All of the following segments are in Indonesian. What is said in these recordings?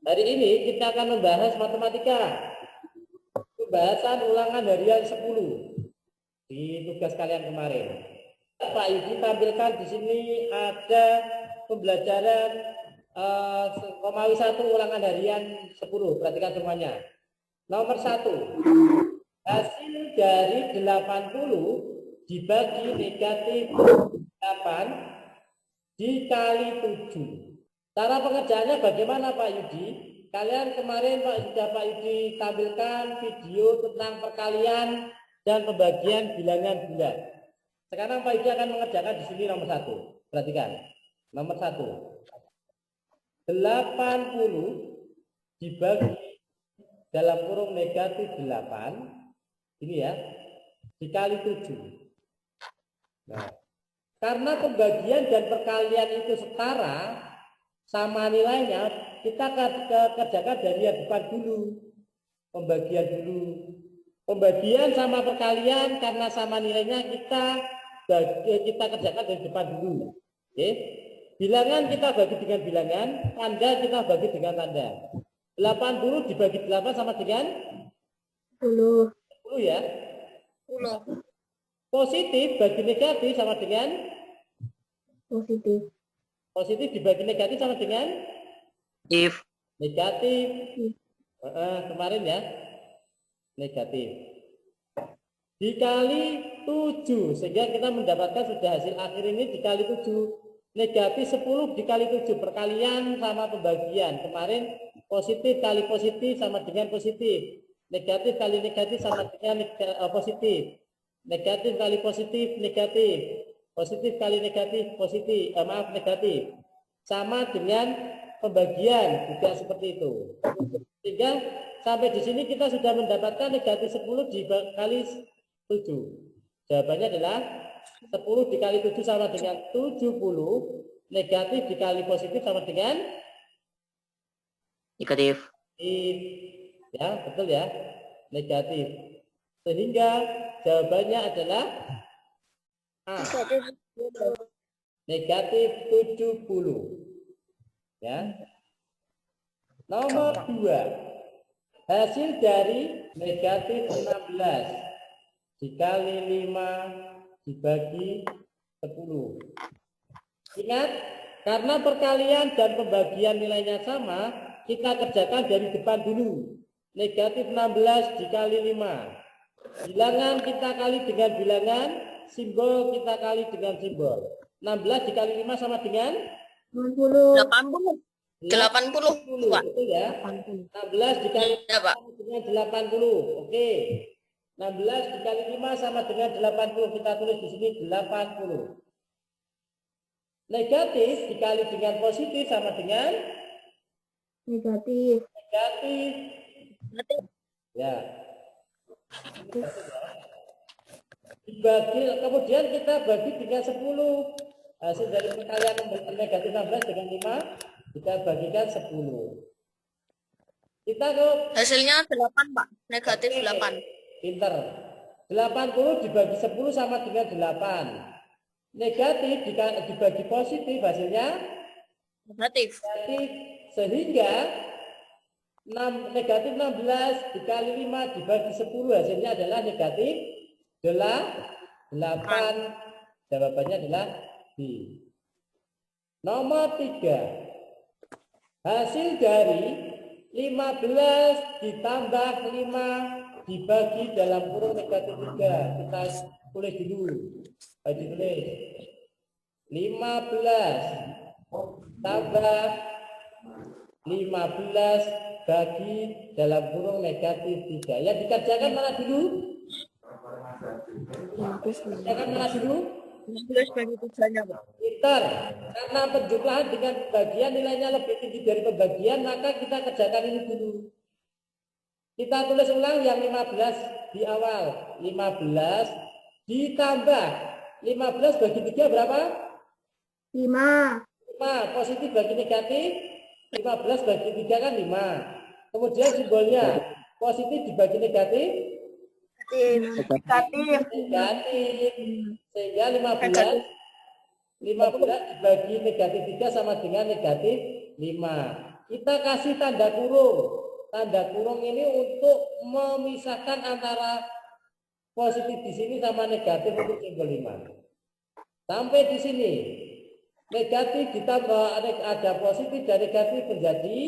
Hari ini kita akan membahas matematika. Pembahasan ulangan harian 10 di tugas kalian kemarin. Pak Yudi tampilkan di sini ada pembelajaran Romawi 1 ulangan harian 10. Perhatikan semuanya. Nomor 1. Hasil dari 80 dibagi negatif 8 dikali 7. Cara pengerjaannya bagaimana Pak Yudi? Kalian kemarin Pak Yudi tampilkan video tentang perkalian dan pembagian bilangan bulat. Sekarang Pak Yudi akan mengerjakan di sini nomor 1. Perhatikan. Nomor 1. 80 dibagi dalam kurung negatif 8. Ini ya. Dikali 7. Nah, karena pembagian dan perkalian itu setara, sama nilainya, kita kerjakan dari yang depan dulu. Pembagian dulu. Pembagian sama perkalian karena sama nilainya kita kerjakan dari depan dulu. Oke. Bilangan kita bagi dengan bilangan, tanda kita bagi dengan tanda. 80 dibagi 8 sama dengan 10. 10 ya. 10. Positif bagi negatif sama dengan Positif. positif dibagi negatif sama dengan negatif. Kemarin ya, negatif dikali 7 sehingga kita mendapatkan sudah hasil akhir ini dikali 7. Negatif 10 dikali 7, perkalian sama pembagian. Kemarin positif kali positif sama dengan positif, negatif kali negatif sama dengan positif, negatif kali positif negatif, positif kali negatif positif, negatif, sama dengan pembagian juga seperti itu. Sehingga sampai di sini kita sudah mendapatkan negatif 10 dikali 7. Jawabannya adalah 10 dikali 7 sama dengan 70, negatif dikali positif sama dengan negatif. Ya, betul ya, negatif. Sehingga jawabannya adalah A, negatif 70. Ya. Nomor 2. Hasil dari negatif 16 dikali 5 dibagi 10. Ingat, karena perkalian dan pembagian nilainya sama, kita kerjakan dari depan dulu. Negatif 16 dikali 5. Bilangan kita kali dengan bilangan, simbol kita kali dengan simbol. 16 dikali 5 sama dengan 80. 80. Betul ya. 16 dikali 5 sama dengan 80. Oke. 16 dikali 5 sama dengan 80. Kita tulis di sini 80. Negatif dikali dengan positif sama dengan Negatif. negatif. Ya. Dibagi, kemudian kita bagi dengan 10. Hasil dari perkalian negatif 16 dengan 5 kita bagikan 10. Kita ke Hasilnya 8, Pak. Negatif 8. Pinter. 80 dibagi 10 sama dengan 8. Negatif dibagi positif hasilnya Negatif. negatif. Sehingga negatif 16 dikali 5 dibagi 10 hasilnya adalah negatif 8. Jawabannya adalah B. Nomor 3. Hasil dari 15 ditambah 5 dibagi dalam kurung negatif 3. Kita tulis dulu. Ditulis 15 tambah 15 bagi dalam kurung negatif 3. Ya, dikerjakan mana dulu? Dikerjakan mana dulu? 15 bagi 3-nya, Pak. Pintar. Karena penjumlahan dengan pembagian nilainya lebih tinggi dari pembagian, maka kita kerjakan ini dulu. Kita tulis ulang yang 15 di awal. 15 ditambah 15 bagi 3 berapa? 5. 5. Positif bagi negatif 15 bagi 3 kan 5. Kemudian simbolnya positif dibagi negatif Negatif. negatif. Sehingga 15 dibagi negatif 3 sama dengan negatif 5. kita kasih tanda kurung. Tanda kurung ini untuk memisahkan antara positif di sini sama negatif untuk simbol 5. Sampai di sini negatif ditambah ada positif dan negatif menjadi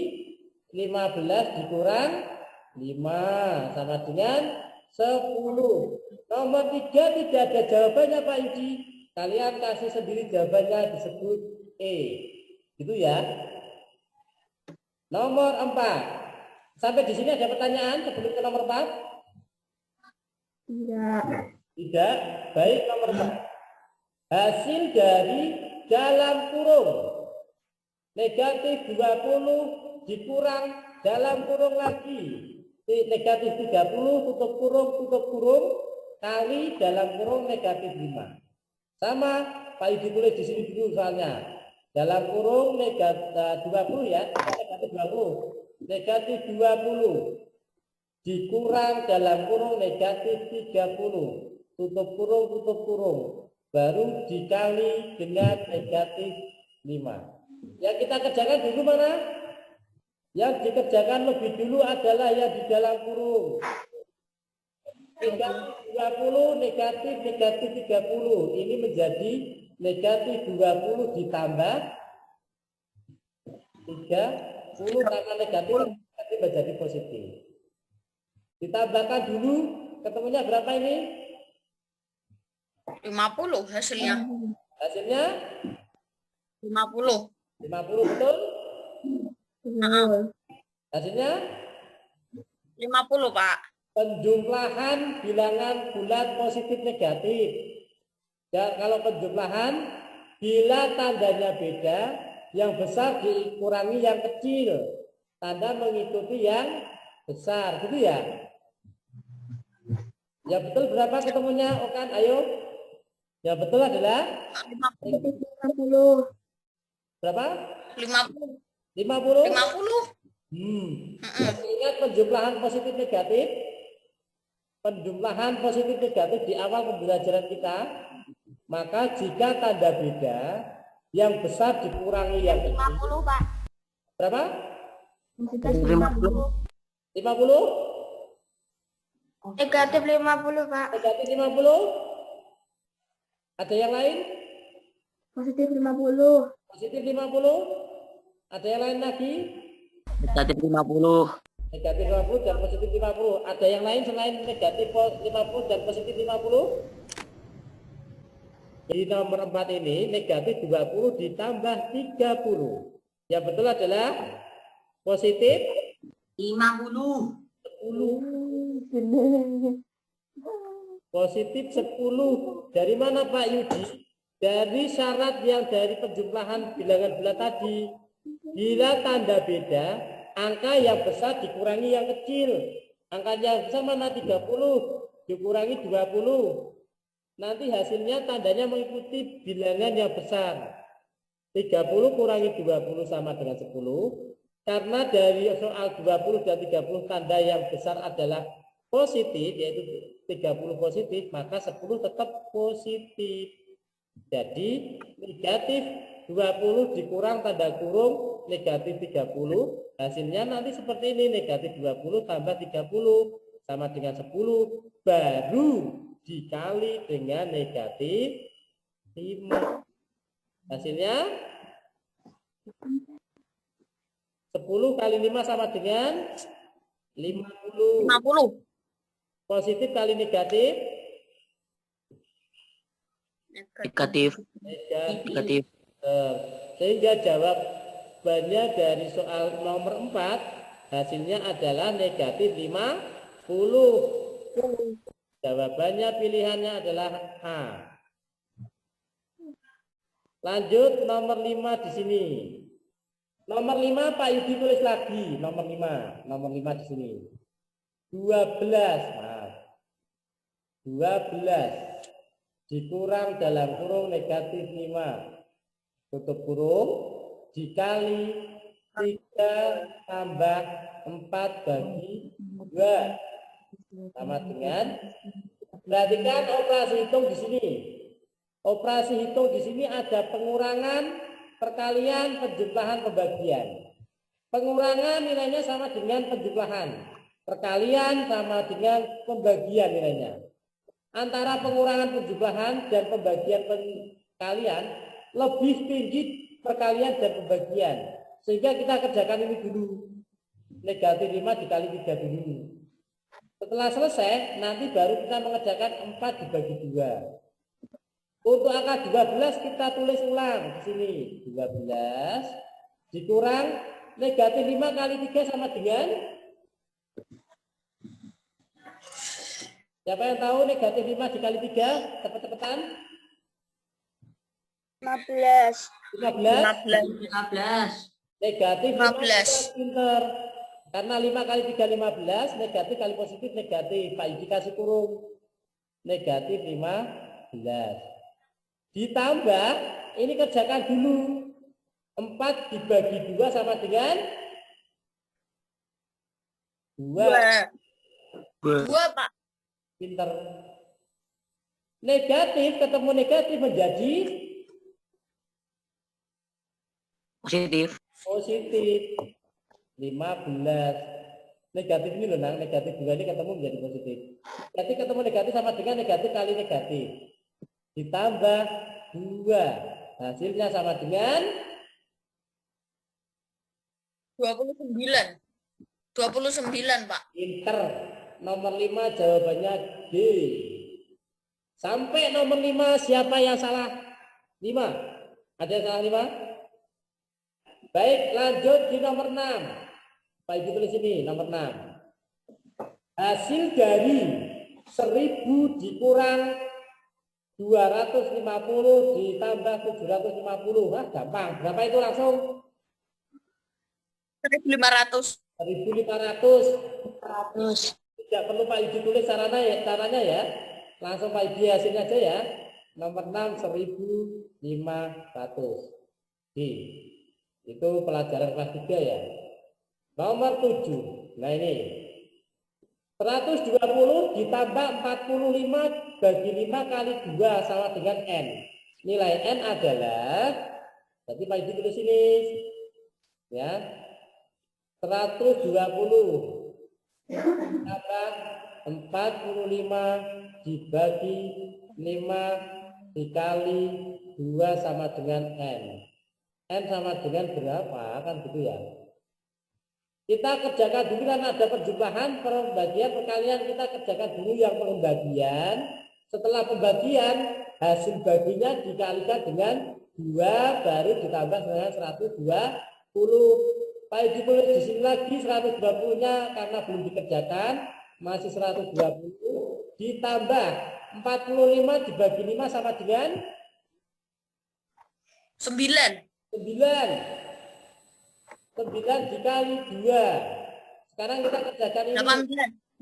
15 dikurang 5 sama dengan 10. Nomor 3 tidak ada jawabannya Pak Yudi. Kalian kasih sendiri jawabannya disebut E. Gitu ya. Nomor 4. Sampai di sini ada pertanyaan sebelum ke nomor 4? Tidak. Tidak. Baik, nomor 4. Hasil dari dalam kurung negatif 20 dikurang dalam kurung lagi negatif 30 tutup kurung kali dalam kurung negatif 5. Sama Pak Yudi tulis di sini dulu soalnya. Dalam kurung negatif 20 ya, negatif 20. Negatif 20 dikurang dalam kurung negatif 30. Tutup kurung. Baru dikali dengan negatif 5. Yang kita kerjakan dulu mana? Yang dikerjakan lebih dulu adalah yang di dalam kurung. Negatif 20 negatif 30. Ini menjadi negatif 20 ditambah 30 karena negatif menjadi positif. Ditambahkan dulu, ketemunya berapa ini? 50 hasilnya. Hasilnya 50. 50 betul? Betul. Hasilnya 50, Pak. penjumlahan bilangan bulat positif negatif. Dan kalau penjumlahan bila tandanya beda, yang besar dikurangi yang kecil. Tanda mengikuti yang besar, gitu ya? Ya betul berapa ketemunya, Okan? Ayo. Yang betul adalah 50. 50. berapa? 50. 50? 50. Masih ingat penjumlahan positif negatif? Penjumlahan positif negatif di awal pembelajaran kita, maka jika tanda beda, yang besar dikurangi yang kecil. 50, Pak. Berapa? Positif 50. 50? Negatif 50, Pak. Negatif 50? Ada yang lain? Positif 50. Positif 50? Ada yang lain lagi? Negatif 50. Negatif 50 dan positif 50. Ada yang lain selain negatif 50 dan positif 50? Di nomor 4 ini negatif 20 ditambah 30. Yang betul adalah positif 50. 10. Positif 10. Dari mana Pak Yudi? Dari syarat yang dari penjumlahan bilangan bulat tadi. Bila tanda beda, angka yang besar dikurangi yang kecil. Angka yang besar mana? 30 dikurangi 20. Nanti hasilnya tandanya mengikuti bilangan yang besar. 30 kurangi 20 sama dengan 10. Karena dari soal 20 dan 30 tanda yang besar adalah positif, yaitu 30 positif, maka 10 tetap positif. Jadi negatif 20 dikurang tanda kurung negatif 30. Hasilnya nanti seperti ini, negatif 20 tambah 30 sama dengan 10. Baru dikali dengan negatif 5. Hasilnya 10 kali 5 sama dengan 50. 50. Positif kali negatif? Negatif. Negatif. Sehingga jawabannya dari soal nomor 4 hasilnya adalah negatif 50. Jawabannya pilihannya adalah A. Lanjut nomor 5 di sini. Nomor 5 Pak Yudi tulis lagi. Nomor 5 di sini. 12. Maaf. 12 dikurang dalam kurung negatif 5. Tutup kurung dikali 3 tambah 4 bagi 2. Sama dengan, perhatikan operasi hitung di sini. Operasi hitung di sini ada pengurangan, perkalian, penjumlahan, pembagian. Pengurangan nilainya sama dengan penjumlahan. Perkalian sama dengan pembagian nilainya. Antara pengurangan penjumlahan dan pembagian perkalian lebih tinggi perkalian dan pembagian. Sehingga kita kerjakan ini dulu. Negatif 5 dikali 3 dulu. Setelah selesai, nanti baru kita mengerjakan 4 dibagi 2. Untuk angka 12 kita tulis ulang di sini. 12 dikurang negatif 5 kali 3 sama dengan, siapa yang tahu negatif 5 dikali 3? Cepet-cepetan. 15. 15. 15. Negatif 15. 15. Pinter. Karena 5 kali 3 15, negatif kali positif negatif. Pak Iji kasih kurung. Negatif 15. Ditambah, ini kerjakan dulu. 4 dibagi 2 sama dengan 2. 2, Pak. Pinter. Negatif ketemu negatif menjadi Positif. positif. 15. Negatif ini loh, Nang. Negatif 2 ini ketemu menjadi positif. Jadi ketemu negatif sama dengan negatif kali negatif. Ditambah 2. Hasilnya sama dengan 29. 29, Pak. Pinter. Nomor 5 jawabannya D. Sampai nomor 5 siapa yang salah? 5. Ada yang salah 5? Baik, lanjut di nomor 6. Pak Ibu tulis ini nomor 6. Hasil dari 1000 dikurang 250 ditambah 750. Wah, gampang. Berapa itu langsung? 1500. 1500. Tidak perlu Pak Iji tulis caranya ya. Langsung Pak Iji hasilnya aja ya. Nomor 6 1500. D. Itu pelajaran kelas 3 ya. Nomor 7. Nah ini. 120 ditambah 45 bagi 5 kali 2 sama dengan N. Nilai N adalah, berarti Pak Iji tulis ini. Ya. 120 tambah 45 dibagi 5 dikali 2 sama dengan N. N sama dengan berapa? Kan gitu ya. Kita kerjakan dulu kan ada penjumlahan, pembagian, perkalian. Kita kerjakan dulu yang pembagian. Setelah pembagian, hasil baginya dikalikan dengan 2 baru ditambah dengan 120. Pak Iji tulis di sini lagi 120-nya karena belum dikerjakan, masih 120 ditambah 45 dibagi 5 sama dengan 9. 9 dikali 2. Sekarang kita kerjakan ini. 18.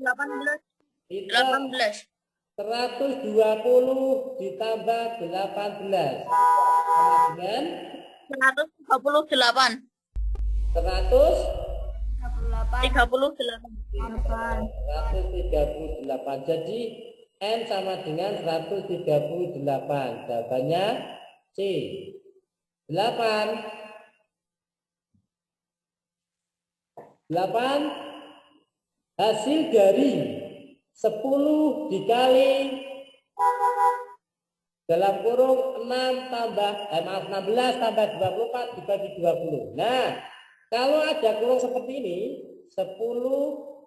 Itu 18. 120 ditambah 18 sama dengan 138. 138. 138. Jadi N sama dengan 138. Jawabannya C. 8. 8 hasil dari 10 dikali dalam kurung 6 tambah 16 tambah 24 dibagi 20. Nah, kalau ada kurung seperti ini, 10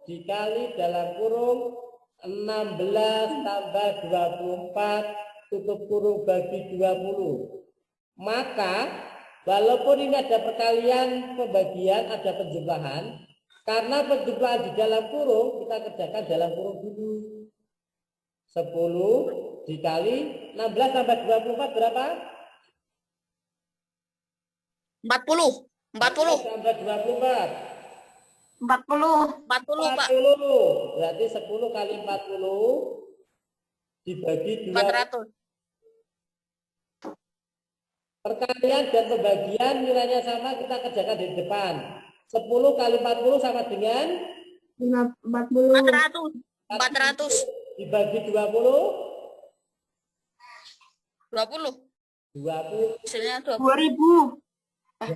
dikali dalam kurung 16 tambah 24 tutup kurung bagi 20. Maka walaupun ini ada perkalian, pembagian, ada penjumlahan, karena penjumlahan di dalam kurung, kita kerjakan dalam kurung dulu. 10 dikali 16 tambah 24 berapa? 40. 40. Tambah 24. 40, Pak. 40. Berarti 10 kali 40 dibagi 2. 400. Perkalian dan pembagian nilainya sama, kita kerjakan di depan. 10 kali 40 sama dengan 40. 400. 400. dibagi 20. 20. 20. Hasilnya 20. 2000.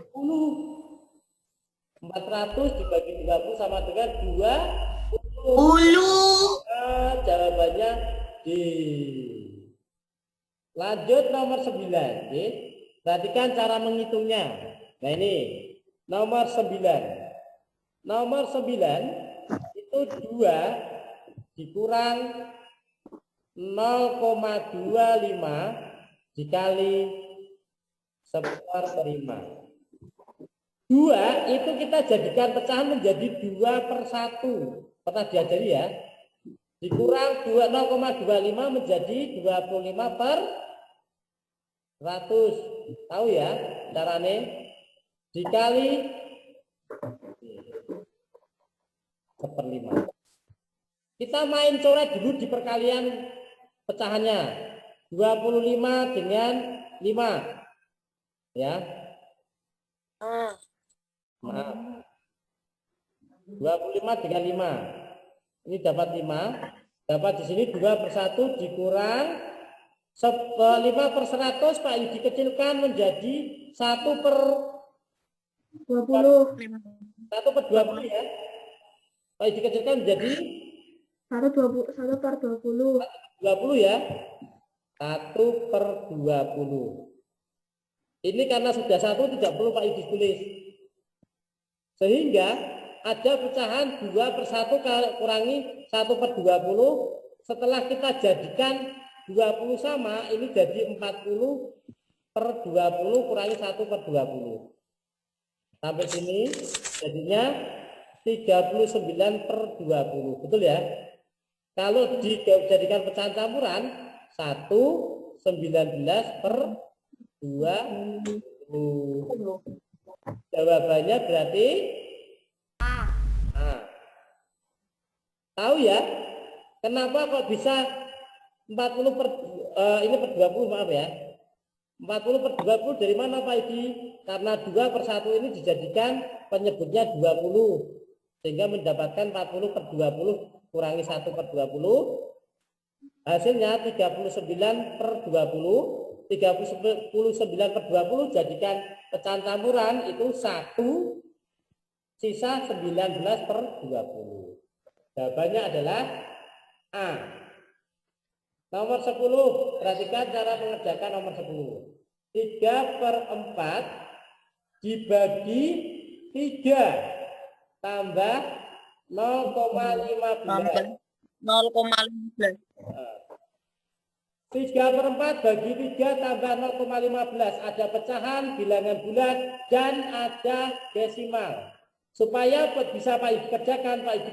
20. 400 dibagi 30 sama dengan 20. Nah, jawabannya D. Lanjut nomor 9. Oke. Perhatikan cara menghitungnya. Nah ini nomor 9. Nomor 9 itu 2 dikurang 0,25 dikali 10/5. 2 itu kita jadikan pecahan menjadi 2/1. Pernah diajari ya? Dikurang 0,25 menjadi 25/100. Tahu ya caranya? Dikali 1/5. Kita main coret dulu di perkalian pecahannya. 25 dengan 5. Ya. Maaf. 25 dengan 5. Ini dapat 5. Dapat di sini 2/1 dikurang 5/100. Pak Yudi kecilkan menjadi 1/20. 1/20 ya. Pak Yudi kecilkan menjadi 1/20. 20 ya. 1/20. Ini karena sudah 1 tidak perlu Pak Yudi tulis. Sehingga ada pecahan 2/1 kurangi 1/20. Setelah kita jadikan 20 sama, ini jadi 40/20 kurangi 1/20. Sampai sini jadinya 39/20. Betul ya? Kalau dijadikan pecahan campuran 1/19/20. Jawabannya berarti A. Tahu ya? Kenapa kok bisa 40/20, maaf ya. 40/20 dari mana Pak Edi? Karena 2/1 ini dijadikan penyebutnya 20. Sehingga mendapatkan 40/20 kurangi 1/20. Hasilnya 39/20. 39/20 jadikan pecahan campuran itu 1, sisa 19/20. Jawabannya adalah A. Nomor 10, perhatikan cara mengerjakan nomor 10. 3/4 dibagi 3 tambah 0,15. 0,15. 3/4 bagi 3 tambah 0,15. Ada pecahan, bilangan bulat, dan ada desimal. Supaya bisa Pak Ibu kerjakan, Pak Ibu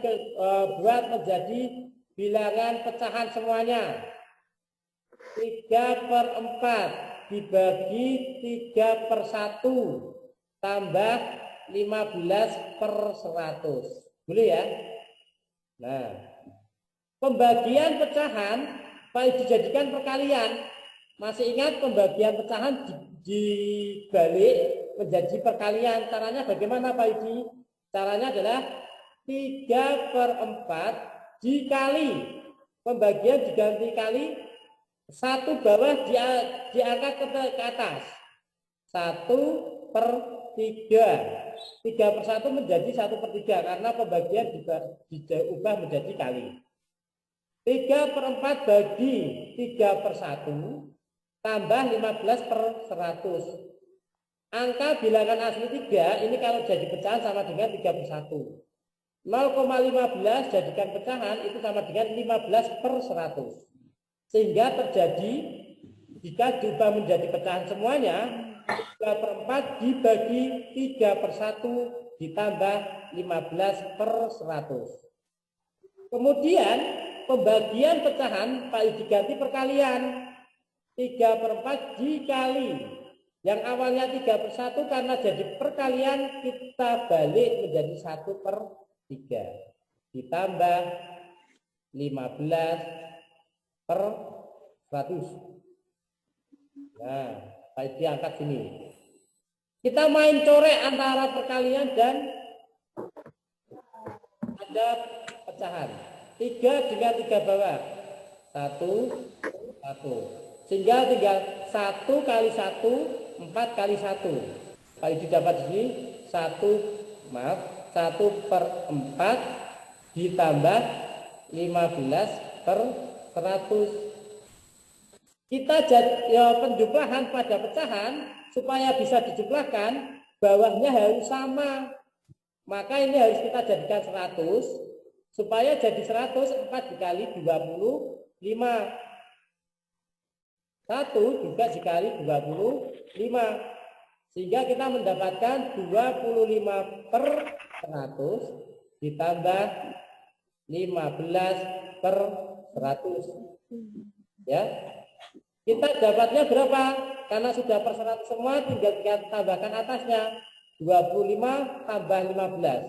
buat menjadi bilangan pecahan semuanya. 3/4 dibagi 3/1 tambah 15/100. Boleh ya? Nah, pembagian pecahan Pak dijadikan perkalian. Masih ingat pembagian pecahan dibalik menjadi perkalian. Caranya bagaimana Pak Idi? Caranya adalah 3/4 dikali. Pembagian diganti kali 1 bawah diangkat ke atas. 1/3. 3/1 menjadi 1/3 karena pembagian diubah menjadi kali. 3/4 bagi 3/1 tambah 15/100. Angka bilangan asli 3 ini kalau jadi pecahan sama dengan 3/1. 0,15 jadikan pecahan itu sama dengan 15/100. Sehingga terjadi jika diubah menjadi pecahan semuanya 3/4 dibagi 3/1 ditambah 15/100. Kemudian pembagian pecahan Pak diganti perkalian. 3/4 dikali. Yang awalnya 3/1 karena jadi perkalian kita balik menjadi 1/3. Ditambah 15/100. Nah, Pak diangkat sini. Kita main coret antara perkalian dan ada pecahan. 3 dengan 3 bawah 1, 1 sehingga tinggal 1 kali 1 4 kali 1. Pak Idi dapat di sini 1 maaf, 1/4 ditambah 15/100. Kita penjumlahan pada pecahan supaya bisa dijumlahkan, bawahnya harus sama. Maka ini harus kita jadikan 100 supaya jadi 100, 4 dikali 25. 1 juga dikali 25. Sehingga kita mendapatkan 25/100 ditambah 15/100. Ya. Kita dapatnya berapa? Karena sudah per 100 semua, tinggal kita tambahkan atasnya. 25 tambah 15.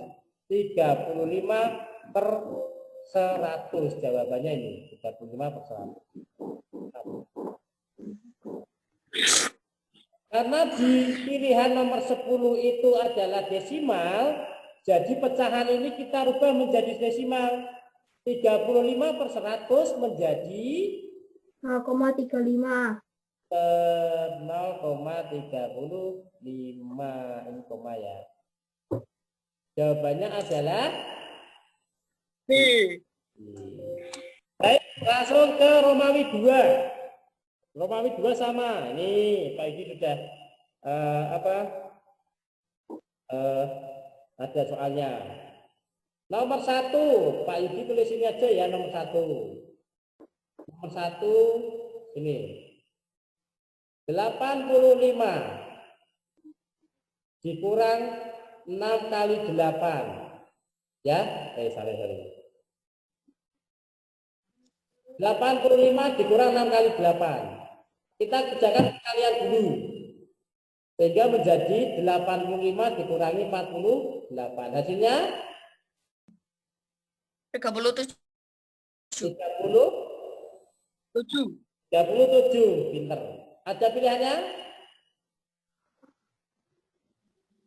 35/100. Jawabannya ini. 35/100. Karena di pilihan nomor 10 itu adalah desimal, jadi pecahan ini kita rubah menjadi desimal. 35/100 menjadi 0,35. 0,35 ini koma ya. Jawabannya adalah B. Baik, langsung ke Romawi 2. Romawi 2 sama. Ini Pak Igi sudah ada soalnya. Nomor 1, Pak Igi tulis ini aja ya, nomor 1. Nomor 1 ini 85 dikurang 6 kali 8 ya, sorry 85 dikurang 6 kali 8, kita kerjakan perkalian dulu sehingga menjadi 85 dikurangi 48, hasilnya 37. 37, pinter. Ada pilihannya?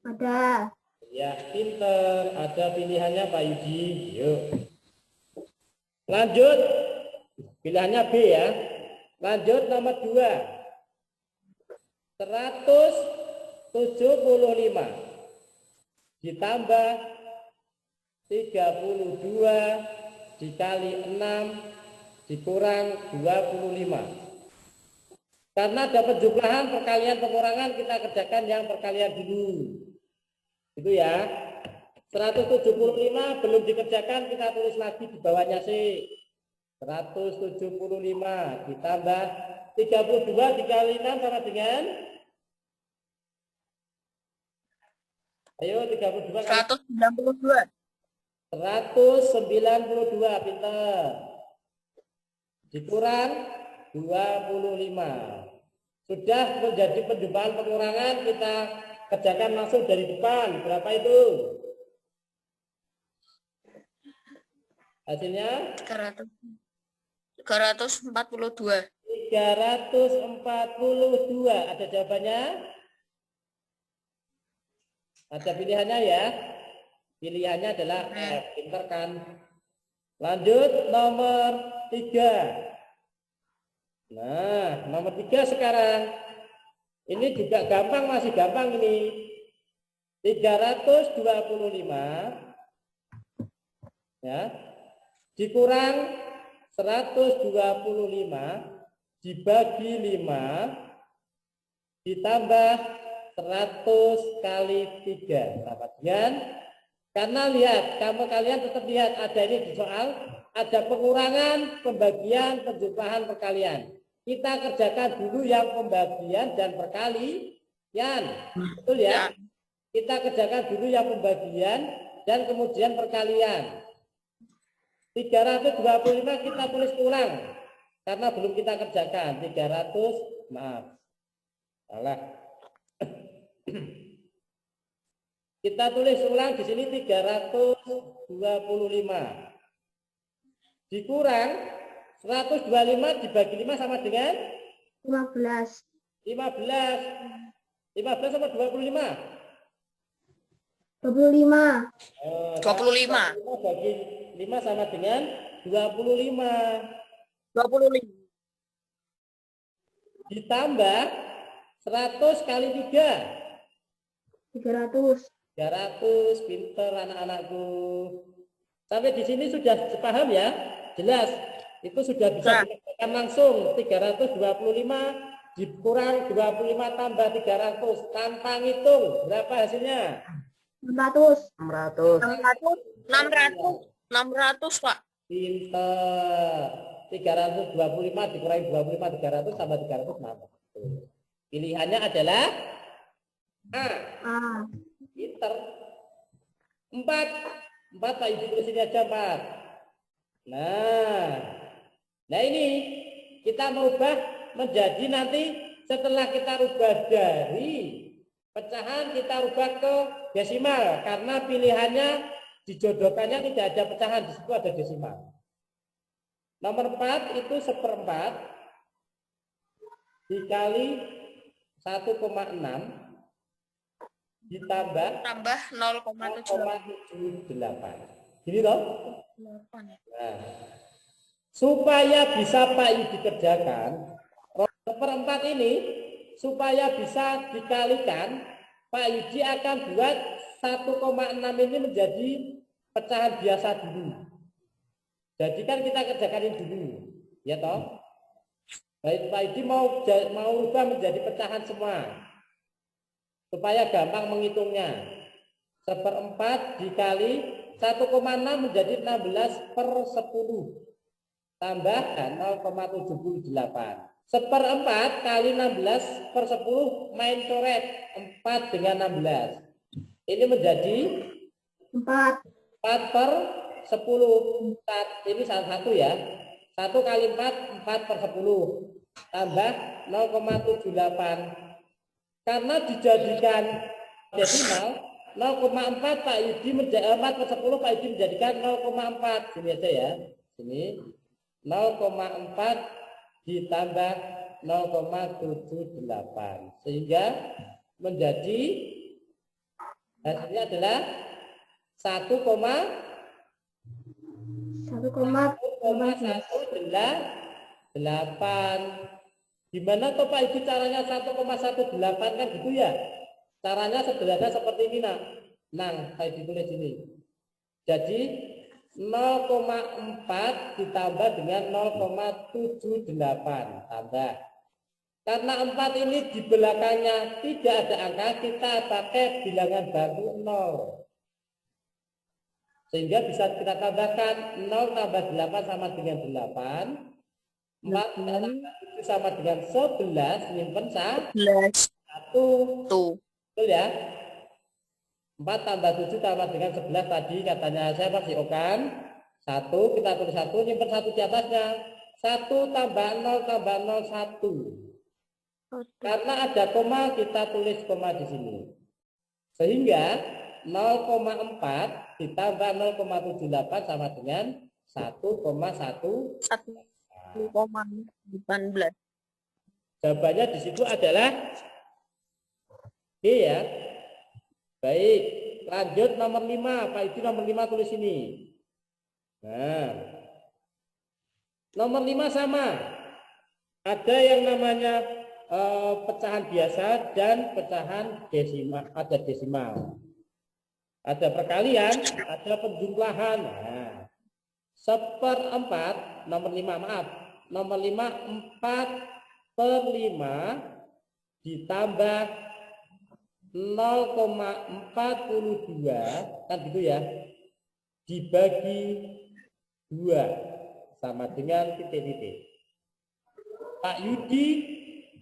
Ada. Ya, pinter. Ada pilihannya Pak Yudi. Yuk. Lanjut. Pilihannya B ya. Lanjut nomor 2. 175 ditambah 32 dikali 6 dikurang 25. Karena ada penjumlahan, perkalian, pengurangan, kita kerjakan yang perkalian dulu. Itu ya. 175 belum dikerjakan, kita tulis lagi di bawahnya C. 175 ditambah 32 dikali 6 sama dengan, ayo 32 kali 192, pinter. Dikurang 25. Sudah menjadi penjumlahan pengurangan, kita kerjakan langsung dari depan. Berapa itu? Hasilnya 342. 342. Ada jawabannya? Ada pilihannya ya? Pilihannya adalah F. Pinter kan? Lanjut nomor 3. Nah, nomor 3 sekarang. Ini juga gampang, masih gampang ini. 325 ya, dikurang 125 dibagi 5 ditambah 100 kali 3. Berapa dengan? Karena lihat, kalian tetap lihat ada ini di soal, ada pengurangan, pembagian, penjumlahan, perkalian. Kita kerjakan dulu yang pembagian dan perkalian. Betul ya? Kita kerjakan dulu yang pembagian dan kemudian perkalian. 325 kita tulis ulang karena belum kita kerjakan. 300, maaf. Salah. Kita tulis ulang di sini 325. Dikurang 125 dibagi 5 sama dengan 15. 15 sama 25. 25. 25. 125 bagi 5 sama dengan 25. 25. Ditambah 100 kali 3. 300. 300, pinter anak-anakku. Sampai di sini sudah paham ya? Jelas. Itu sudah bisa dikerjakan langsung. 325 dikurang 25 tambah 300 tanpa ngitung. Berapa hasilnya? 600. 600. 600 Pak. Pinter. 325 dikurangi 25 300 tambah 300 berapa? Pilihannya adalah A. Ah. Pinter. 4 Pak Yudi tulis ini aja 4. Nah ini kita merubah menjadi nanti setelah kita rubah dari pecahan kita rubah ke desimal karena pilihannya dijodohkannya tidak ada pecahan, di situ ada desimal. Nomor 4 itu 1/4 dikali 1,6 ditambah 0,78. Gini toh? Nah, supaya bisa Pak Yu dikerjakan, 1/4 ini supaya bisa dikalikan, Pak Yudi akan buat 1,6 ini menjadi pecahan biasa dulu. Jadi kan kita kerjakan ini dulu, ya toh? Baik, Pak Yudi mau rubah menjadi pecahan semua, supaya gampang menghitungnya. 1/4 dikali 1,6 menjadi 16/10 tambah 0,78. 1/4 kali 16/10 main coret 4 dengan 16. Ini menjadi 4/10. Ini satu ya. 1 kali 4 4/10 tambah 0,78. Karena dijadikan desimal 0,4 Pak Yudi menjadi 4/10 Pak Yudi menjadikan 0,4. Sini aja ya. Sini 0,4 ditambah 0,78 sehingga menjadi hasilnya adalah 1,118. Gimana toh Pak itu caranya 1,18 kan gitu ya? Caranya sederhana seperti ini nak. Saya ditulis ini. Jadi 0,4 ditambah dengan 0,78 tambah. Karena 4 ini di belakangnya tidak ada angka, kita pakai bilangan baru 0. Sehingga bisa kita tambahkan 0 tambah 8 sama dengan 8. 4 tambah 7 sama dengan 11, nyimpen 1. Betul ya? 4 tambah 7 tambah dengan 11 tadi katanya saya masih okan. 1 kita tulis 1, nyimpen 1 di atasnya. 1 tambah 0 tambah 0 1. Karena ada koma kita tulis koma di sini. Sehingga 0,4 ditambah 0,78 sama dengan 1,18. Jawabannya di situ adalah B ya. Baik, lanjut nomor 5. Pak itu nomor 5 tulis ini. Nah, nomor 5 sama. Ada yang namanya pecahan biasa dan pecahan desimal. Ada desimal. Ada perkalian, ada penjumlahan. Nah, 1/4 nomor 5 maaf. Nomor 5 4/5 ditambah 0,42 kan gitu ya, dibagi 2 sama dengan titik-titik. Pak Yudi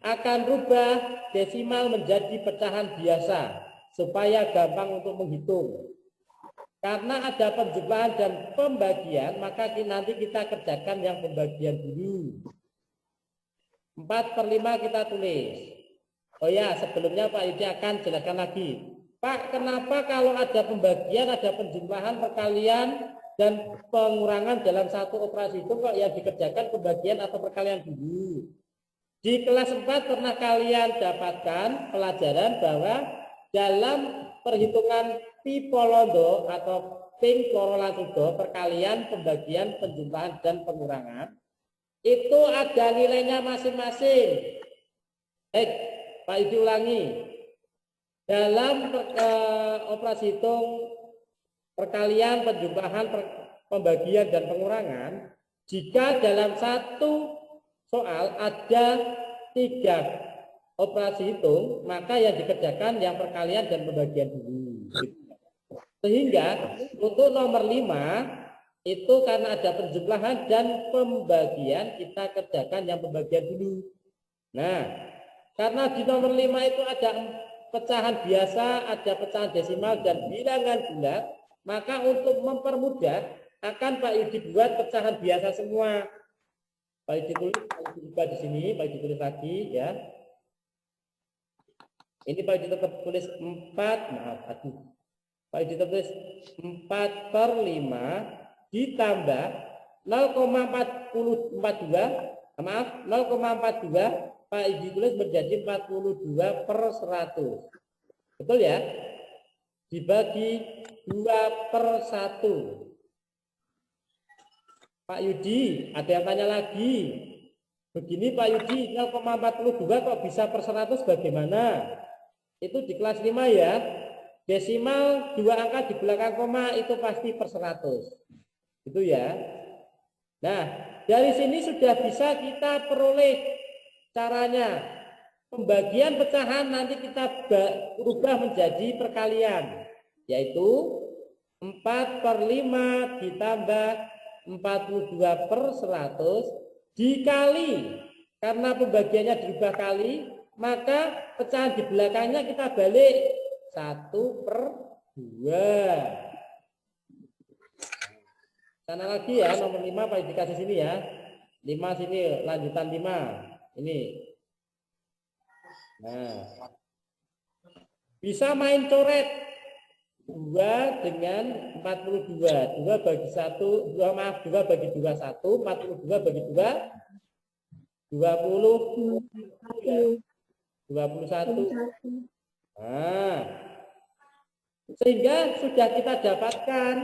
akan rubah desimal menjadi pecahan biasa supaya gampang untuk menghitung. Karena ada penjumlahan dan pembagian, maka nanti kita kerjakan yang pembagian dulu. 4/5 kita tulis. Oh ya, sebelumnya Pak Yudi akan jelaskan lagi. Pak, kenapa kalau ada pembagian, ada penjumlahan, perkalian, dan pengurangan dalam satu operasi itu kok yang dikerjakan pembagian atau perkalian dulu? Di kelas 4 pernah kalian dapatkan pelajaran bahwa dalam perhitungan Pipolondo atau Ping Lorolasudo, perkalian, pembagian, penjumlahan, dan pengurangan, itu ada nilainya masing-masing. Baik, Pak Yudi ulangi. Dalam operasi hitung perkalian, penjumlahan, pembagian, dan pengurangan, jika dalam satu soal ada 3 operasi hitung, maka yang dikerjakan yang perkalian dan pembagian dulu. Sehingga untuk nomor 5 itu karena ada penjumlahan dan pembagian, kita kerjakan yang pembagian dulu. Nah, karena di nomor 5 itu ada pecahan biasa, ada pecahan desimal dan bilangan bulat, maka untuk mempermudah akan Pak Yudi buat pecahan biasa semua. Pak Yudi tulis, Pak Yudi buka di sini, Pak Yudi tulis lagi ya. Ini Pak Yudi tetap tulis 4, maaf, Pak Yudi tulis 4/5 ditambah 0,42, maaf, 0,42, Pak Yudi tulis menjadi 42/100. Betul ya? Dibagi 2/1. Pak Yudi, ada yang tanya lagi. Begini Pak Yudi, 0,42 kok bisa per 100 bagaimana? Itu di kelas 5 ya. Desimal 2 angka di belakang koma itu pasti per 100. Itu ya. Nah, dari sini sudah bisa kita peroleh caranya. Pembagian pecahan nanti kita ubah menjadi perkalian, yaitu 4/5 ditambah 42/100 dikali, karena pembagiannya dirubah kali, maka pecahan di belakangnya kita balik 1/2. Sana lagi ya, nomor 5 Pak dikasih sini ya. 5 sini, lanjutan 5. Ini. Nah. Bisa main coret. 2 dengan 42. 2 bagi 1, 2 maaf, 2 bagi 2 1, 42 bagi 2 20 21. Nah. Sehingga sudah kita dapatkan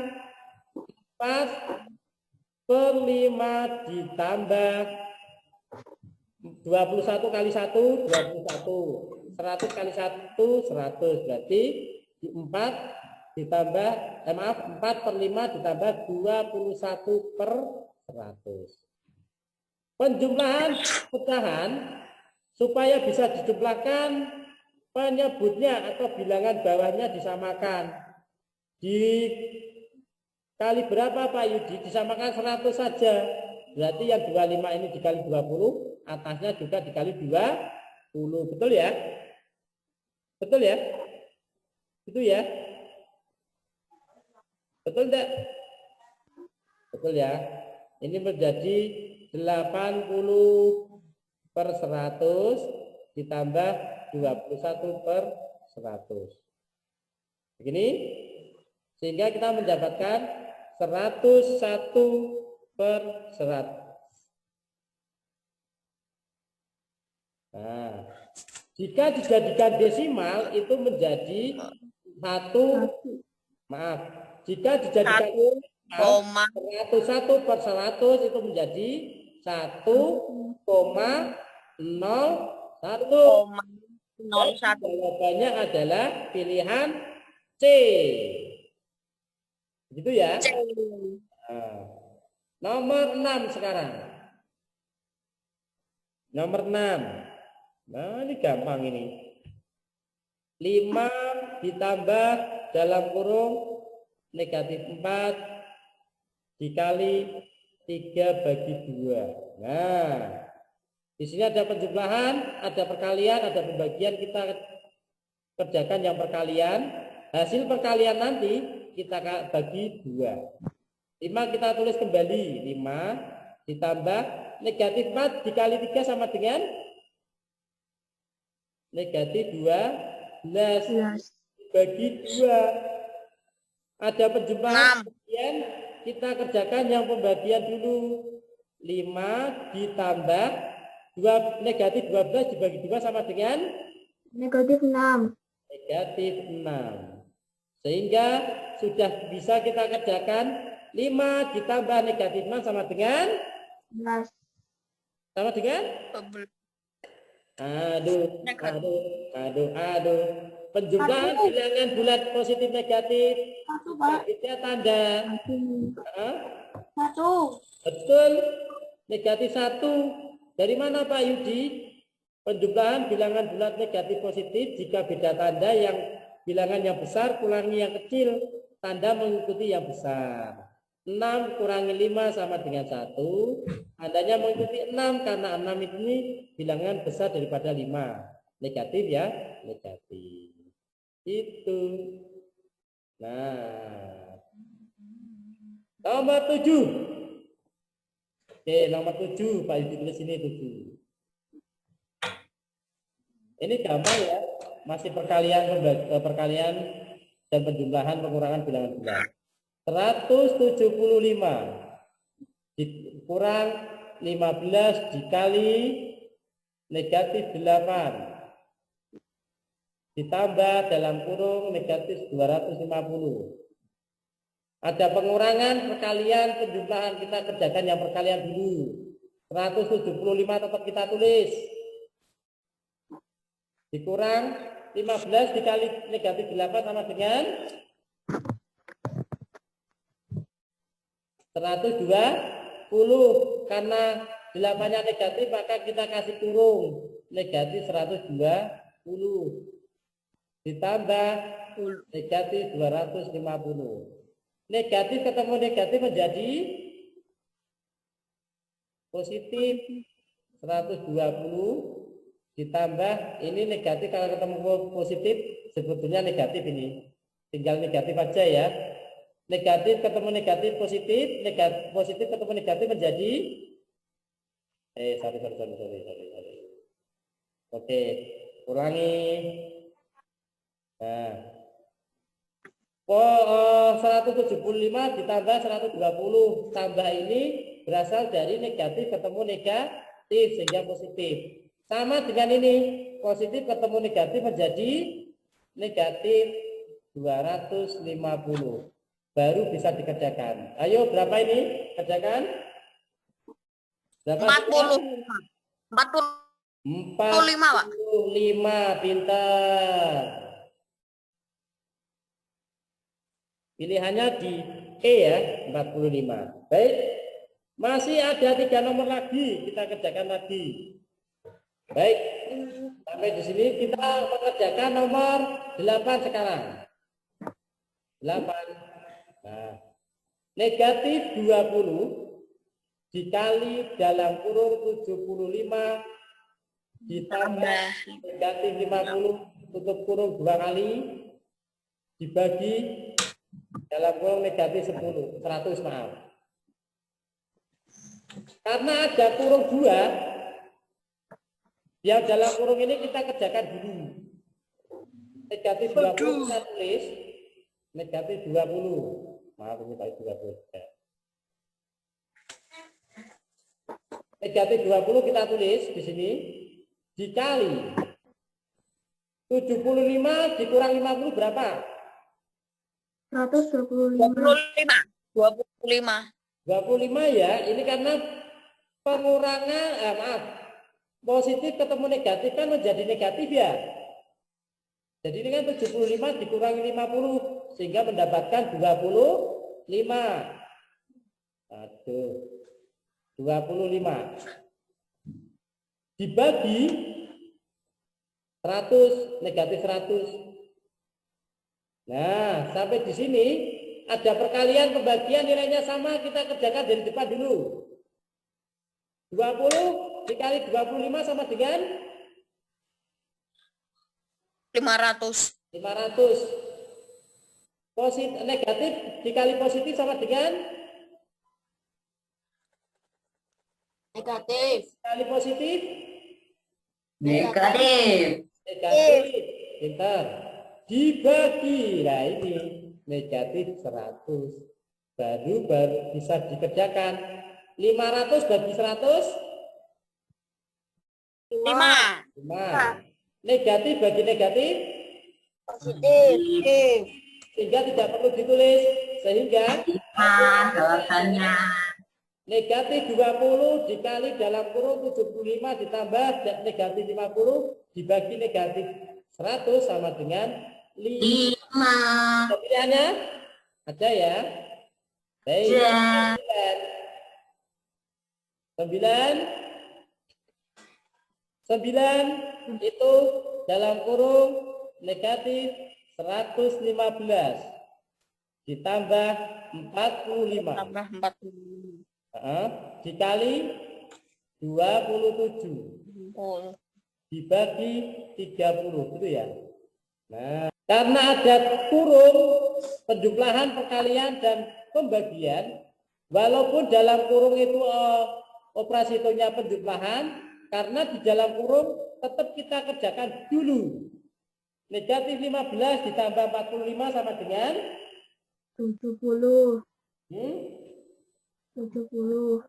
4/5 ditambah 21 kali 1, 21. 100 kali 1, 100. Berarti 4 ditambah, maaf, 4/5 ditambah 21/100. Penjumlahan pecahan, supaya bisa dijumlahkan, penyebutnya atau bilangan bawahnya disamakan. Dikali berapa Pak Yudi? Disamakan 100 saja. Berarti yang 25 ini dikali 20, atasnya juga dikali 20. Betul ya? Betul ya? Itu ya? Betul enggak? Betul ya? Ini menjadi 80/100 ditambah 21/100. Begini. Sehingga kita mendapatkan 101/100. Nah, jika dijadikan desimal itu menjadi 1, maaf, jika dijadikan 101/100 itu menjadi 1,01. Jawabannya adalah pilihan C. Gitu ya. Nah, nomor 6 sekarang. Nomor 6. Nah, ini gampang ini. 5 ditambah dalam kurung negatif 4 dikali 3 bagi 2. Nah, di sini ada penjumlahan, ada perkalian, ada pembagian. Kita kerjakan yang perkalian. Hasil perkalian nanti kita bagi 2. 5 kita tulis kembali. 5 ditambah negatif 4 dikali 3 sama dengan negatif 12 bagi 2. Ada penjumlahan, kemudian kita kerjakan yang pembagian dulu. 5 ditambah negatif 12 dibagi 2 sama dengan negatif 6. Negatif 6. Sehingga sudah bisa kita kerjakan 5 ditambah negatif 6 sama dengan 11. Sama dengan? Aduh. Penjumlahan Satu. bilangan bulat positif negatif. Satu, Pak. Negatifnya tanda. Hah? Satu. Betul. Negatif 1. Dari mana Pak Yudi? Penjumlahan bilangan bulat negatif positif jika beda tanda yang bilangan yang besar kurangi yang kecil, tanda mengikuti yang besar. 6 kurangi 5 sama dengan 1. Tandanya mengikuti 6 karena 6 ini bilangan besar daripada 5. Negatif ya, negatif. Itu. Nah. Nomor 7. Oke, nomor 7. Pak Yudi tulis ini 7. Ini gampang ya. Masih perkalian dan penjumlahan pengurangan bilangan bulat. 175 kurang 15 dikali negatif 8 ditambah dalam kurung negatif 250. Ada pengurangan perkalian penjumlahan, kita kerjakan yang perkalian dulu. 175 tetap kita tulis. Dikurang 15 dikali negatif 8 sama dengan 120. Karena 8-nya negatif maka kita kasih kurung negatif 120 ditambah negatif 250. Negatif ketemu negatif menjadi positif 120 ditambah ini negatif, kalau ketemu positif sebetulnya negatif, ini tinggal negatif aja ya. Negatif ketemu negatif positif, negatif positif ketemu negatif menjadi sorry. Oke, ulangi. Nah, 175 ditambah 120 tambah ini berasal dari negatif ketemu negatif sehingga positif. Sama dengan ini, positif ketemu negatif menjadi negatif 250. Baru bisa dikerjakan. Ayo, berapa ini? Kerjakan. Berapa? 45, Pak. 45, pintar. Pilihannya di E ya, 45. Baik. Masih ada 3 nomor lagi, kita kerjakan lagi. Baik. Sampai di sini kita mengerjakan nomor 8 sekarang. 8. Nah, negatif 20 dikali dalam kurung 75 ditambah negatif 50 tutup kurung 2 kali dibagi dalam kurung negatif 100 maaf. Karena ada kurung 2 yang dalam kurung ini kita kerjakan dulu. Negatif 20 kita tulis negatif 20. Maaf ini baik 20. Negatif 20 kita tulis di sini dikali 75 dikurang 50 berapa? 125. 25 ya. Ini karena pengurangan positif ketemu negatif kan menjadi negatif ya. Jadi ini kan 75 dikurangi 50 sehingga mendapatkan 25. Aduh. 25 dibagi 100 negatif 100. Nah, sampai di sini ada perkalian pembagian nilainya sama, kita kerjakan dari depan dulu. 20 dikali 25 sama dengan 500. 500. Positif negatif dikali positif sama dengan Negatif. dikali positif Negatif. negatif. Pintar. Dibagi. Nah ini negatif 100. Baru bisa dikerjakan. 500 bagi 100 5. 5. Negatif bagi negatif Positif. sehingga tidak perlu ditulis, sehingga Jawabannya. negatif 20 dikali dalam kurung 75 ditambah negatif 50 dibagi negatif 100 sama dengan 5. 5. Pilihannya ada ya. Baik. Ya. 9 itu dalam kurung negatif 115 ditambah 45 Tambah 45. dikali 27 dibagi 30 gitu ya. Nah, karena ada kurung penjumlahan, perkalian dan pembagian, walaupun dalam kurung itu operasi hitungnya penjumlahan, karena di dalam kurung tetap kita kerjakan dulu. Negatif 15 ditambah 45 sama dengan 70. 70.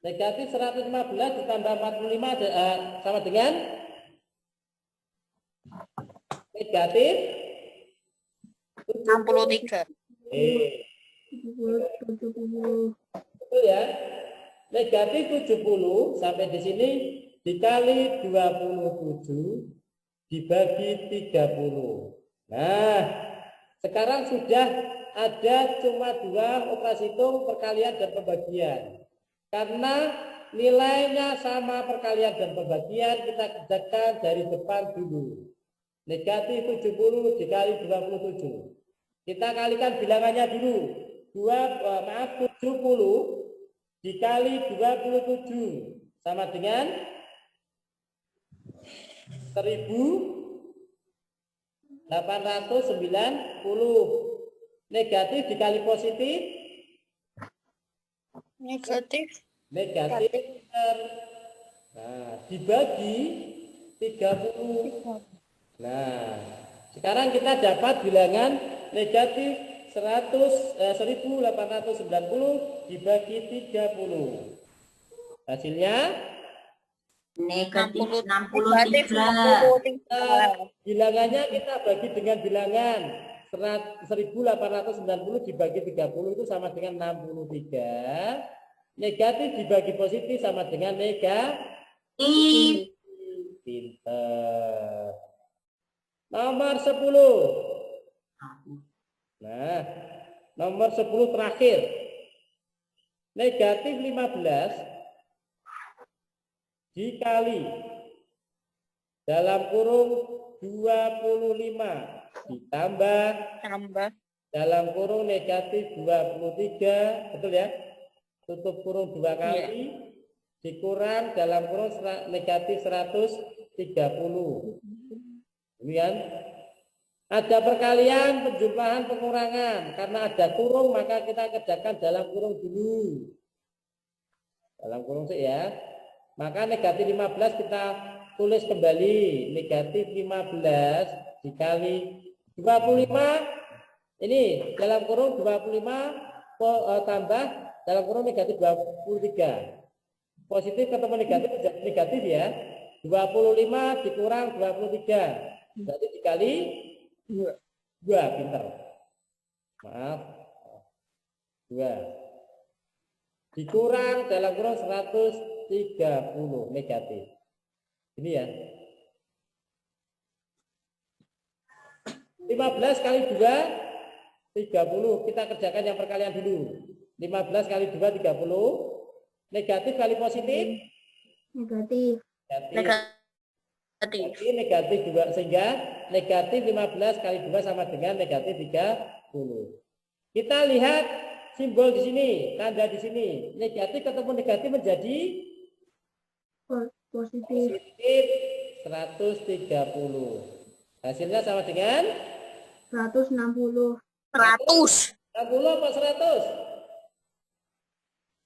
Negatif 115 ditambah 45 sama dengan negatif 63. 70. Betul ya? Negatif 70 sampai di sini dikali 27 dibagi 30. Nah, sekarang sudah ada cuma 2 operasi hitung, perkalian dan pembagian. Karena nilainya sama perkalian dan pembagian, kita kerjakan dari depan dulu. Negatif 70 dikali 27. Kita kalikan bilangannya dulu. 70 dikali 27 sama dengan 1890. Negatif dikali positif Negatif. negatif. Nah, dibagi 30. Nah, sekarang kita dapat bilangan negatif 1890 dibagi 30. Hasilnya Negatif 63. 63. bilangannya kita bagi dengan bilangan 1890 dibagi 30 itu sama dengan 63. Negatif dibagi positif sama dengan negatif. Pinter. Nomor 10. Nah, nomor 10 terakhir. Negatif 15 dikali dalam kurung 25 ditambah dalam kurung negatif 23, betul ya? Tutup kurung 2 kali dikurang dalam kurung negatif 130. Kemudian ada perkalian, penjumlahan, pengurangan. Karena ada kurung maka kita kerjakan dalam kurung dulu. Dalam kurung sih ya. Maka negatif 15 kita tulis kembali. Negatif 15 dikali 25. Ini dalam kurung 25 tambah dalam kurung negatif 23. Positif ketemu negatif menjadi negatif ya. 25 dikurang 23. Berarti dikali 2. Pinter. Maaf. 2. Dikurang dalam kurung 130 negatif. Ini ya. 15 kali 2 30. Kita kerjakan yang perkalian dulu. 15 kali 2 30. Negatif kali positif Negatif. Jadi negatif 2 sehingga negatif 15 kali 2 sama dengan negatif 30. Kita lihat simbol di sini, tanda di sini. Negatif ketemu negatif menjadi Positif. 130. Hasilnya sama dengan 160. 100. 60 apa 100?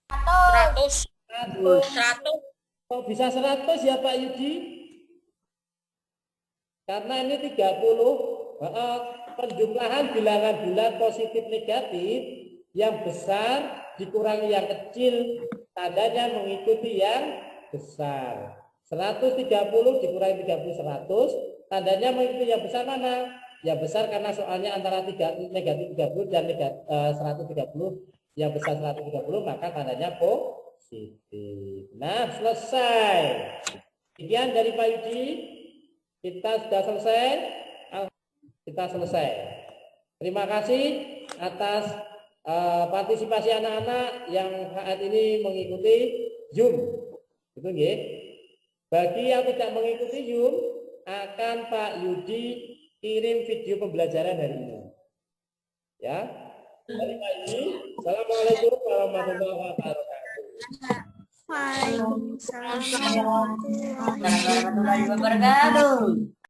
100. 100. Kok bisa 100 ya Pak Yudi? Karena ini 30 penjumlahan bilangan bulat positif negatif yang besar dikurangi yang kecil, tandanya mengikuti yang besar. 130 dikurangi 30 100, tandanya mengikuti yang besar mana? Yang besar karena soalnya antara negatif 30 dan negatif 130, yang besar 130 maka tandanya positif. Nah, selesai. Sekian dari Pak Yudi. Kita sudah selesai. Kita selesai. Terima kasih atas partisipasi anak-anak yang saat ini mengikuti Zoom. Itu nggih. Bagi yang tidak mengikuti Zoom, akan Pak Yudi kirim video pembelajaran hari ini. Ya. Dari Pak Yudi. Assalamualaikum warahmatullahi wabarakatuh. Waalaikumsalam. Warahmatullahi wabarakatuh.